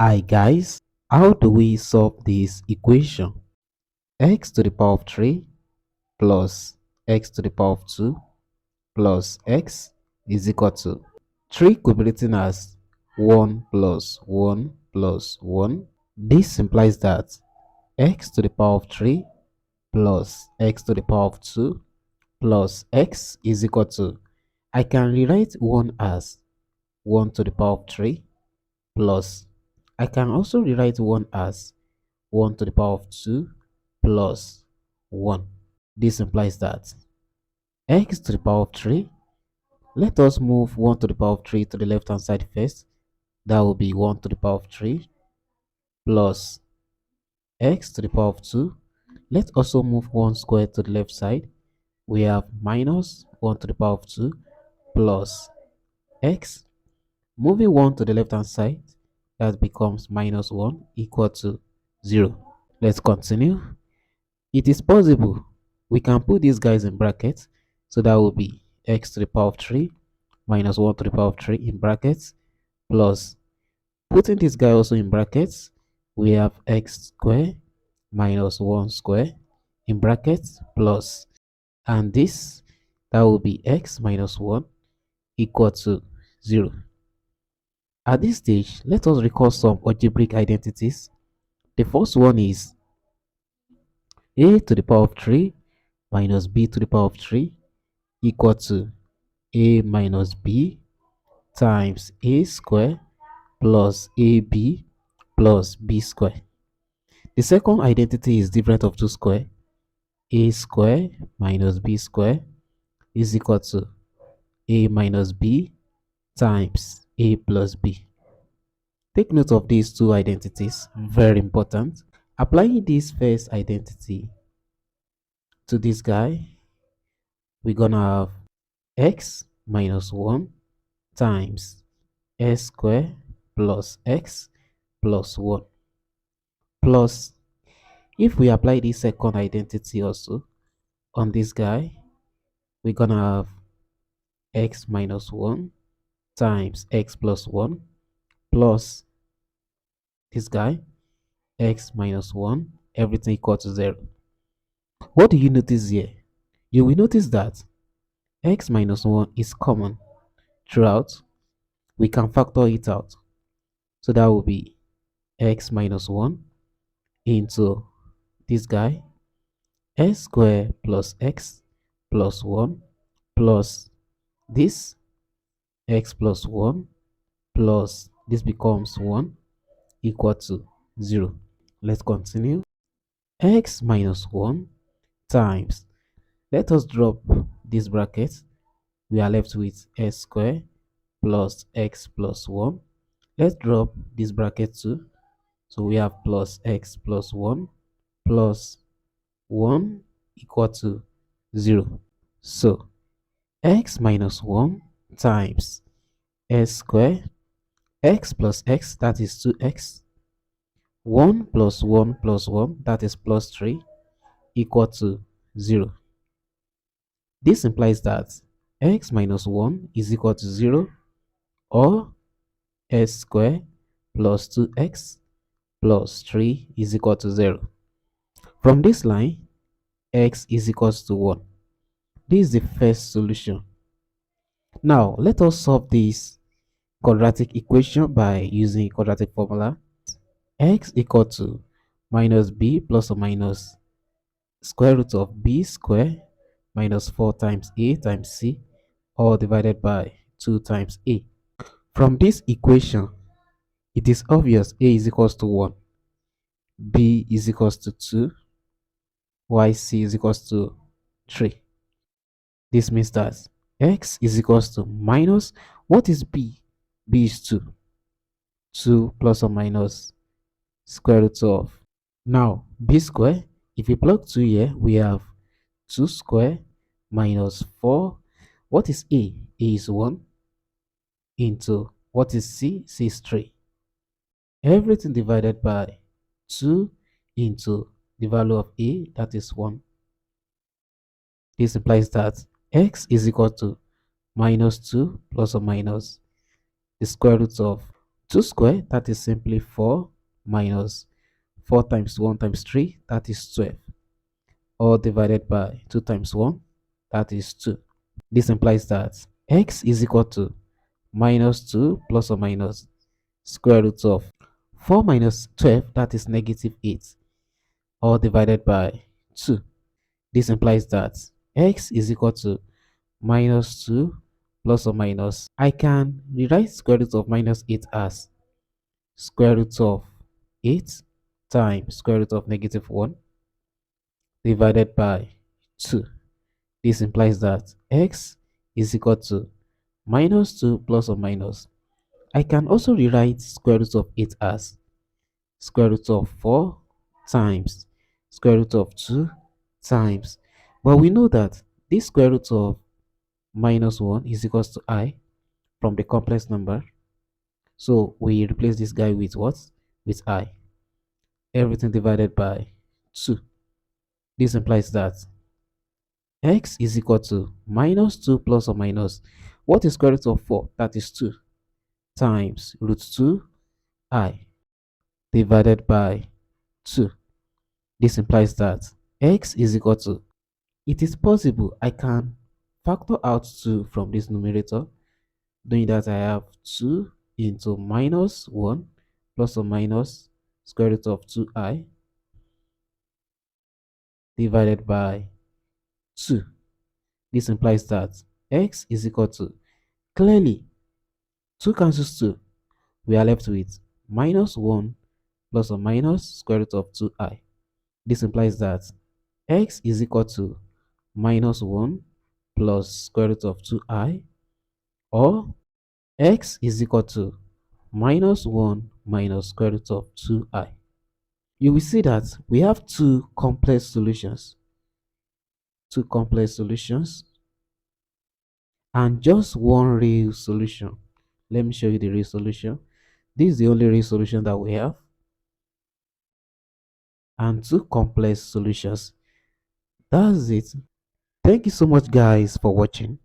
Hi guys, how do we solve this equation? X to the power of 3 plus x to the power of 2 plus x is equal to 3 could be written as 1 plus 1 plus 1. This implies that x to the power of 3 plus x to the power of 2 plus x is equal to, I can rewrite 1 as 1 to the power of 3 plus, I can also rewrite 1 as 1 to the power of 2 plus 1. This implies that x to the power of 3, let us move 1 to the power of 3 to the left hand side first. That will be 1 to the power of 3 plus x to the power of 2. Let's also move 1 square to the left side. We have minus 1 to the power of 2 plus x. Moving 1 to the left hand side, that becomes minus 1 equal to 0. Let's continue. It is possible we can put these guys in brackets, so that will be x to the power of 3 minus 1 to the power of 3 in brackets plus, putting this guy also in brackets, we have x square minus 1 square in brackets plus, and this, that will be x minus 1 equal to 0. At this stage, let us recall some algebraic identities. The first one is a to the power of 3 minus b to the power of 3 equal to a minus b times a square plus ab plus b square. The second identity is difference of two square. A square minus b square is equal to a minus b times a plus b. Take note of these two identities, very important. Applying this first identity to this guy, we're gonna have x minus 1 times s square plus x plus 1 plus, if we apply this second identity also on this guy, we're gonna have x minus 1 times x plus 1 plus this guy x minus 1, everything equal to 0. What do you notice here? You will notice that x minus 1 is common throughout. We can factor it out, so that will be x minus 1 into this guy s square plus x plus 1 plus this x plus 1 plus this becomes 1 equal to 0. Let's continue. X minus 1 times, let us drop this bracket, we are left with s square plus x plus 1. Let's drop this bracket too, so we have plus x plus 1 plus 1 equal to 0. So x minus 1 times s square, x plus x, that is 2x, 1 plus 1 plus 1, that is plus 3, equal to 0. This implies that x minus 1 is equal to 0, or s square plus 2x plus 3 is equal to 0. From this line, x is equals to 1. This is the first solution. Now, let us solve this quadratic equation by using quadratic formula. X equal to minus b plus or minus square root of b square minus 4 times a times c, all divided by 2 times a. From this equation, it is obvious a is equals to 1, b is equals to 2, while c is equals to 3. This means that x is equals to minus, what is b? B is 2. 2 plus or minus square root of, now b square, if we plug 2 here, we have 2 square minus 4. What is a? A is 1 into, what is c? C is 3. Everything divided by 2 into the value of a, that is 1. This implies that x is equal to minus 2 plus or minus the square root of 2 squared, that is simply 4, minus 4 times 1 times 3, that is 12. All divided by 2 times 1, that is 2. This implies that x is equal to minus 2 plus or minus square root of 4 minus 12, that is negative 8, all divided by 2. This implies that x is equal to minus 2 plus or minus. I can rewrite square root of minus 8 as square root of 8 times square root of negative 1 divided by 2. This implies that x is equal to minus 2 plus or minus. I can also rewrite square root of 8 as square root of 4 times square root of 2 times. But we know that this square root of minus 1 is equals to I from the complex number. So we replace this guy with what? With I. Everything divided by 2. This implies that x is equal to minus 2 plus or minus. What is square root of 4? That is 2 times root 2 I divided by 2. This implies that x is equal to, it is possible I can factor out 2 from this numerator. Doing that, I have 2 into minus 1 plus or minus square root of 2i divided by 2. This implies that x is equal to, clearly 2 cancels 2. We are left with minus 1 plus or minus square root of 2i. This implies that x is equal to minus 1 plus square root of 2i, or x is equal to minus 1 minus square root of 2i. You will see that we have two complex solutions. And just one real solution. Let me show you the real solution. This is the only real solution that we have, and two complex solutions. That's it. Thank you so much guys for watching.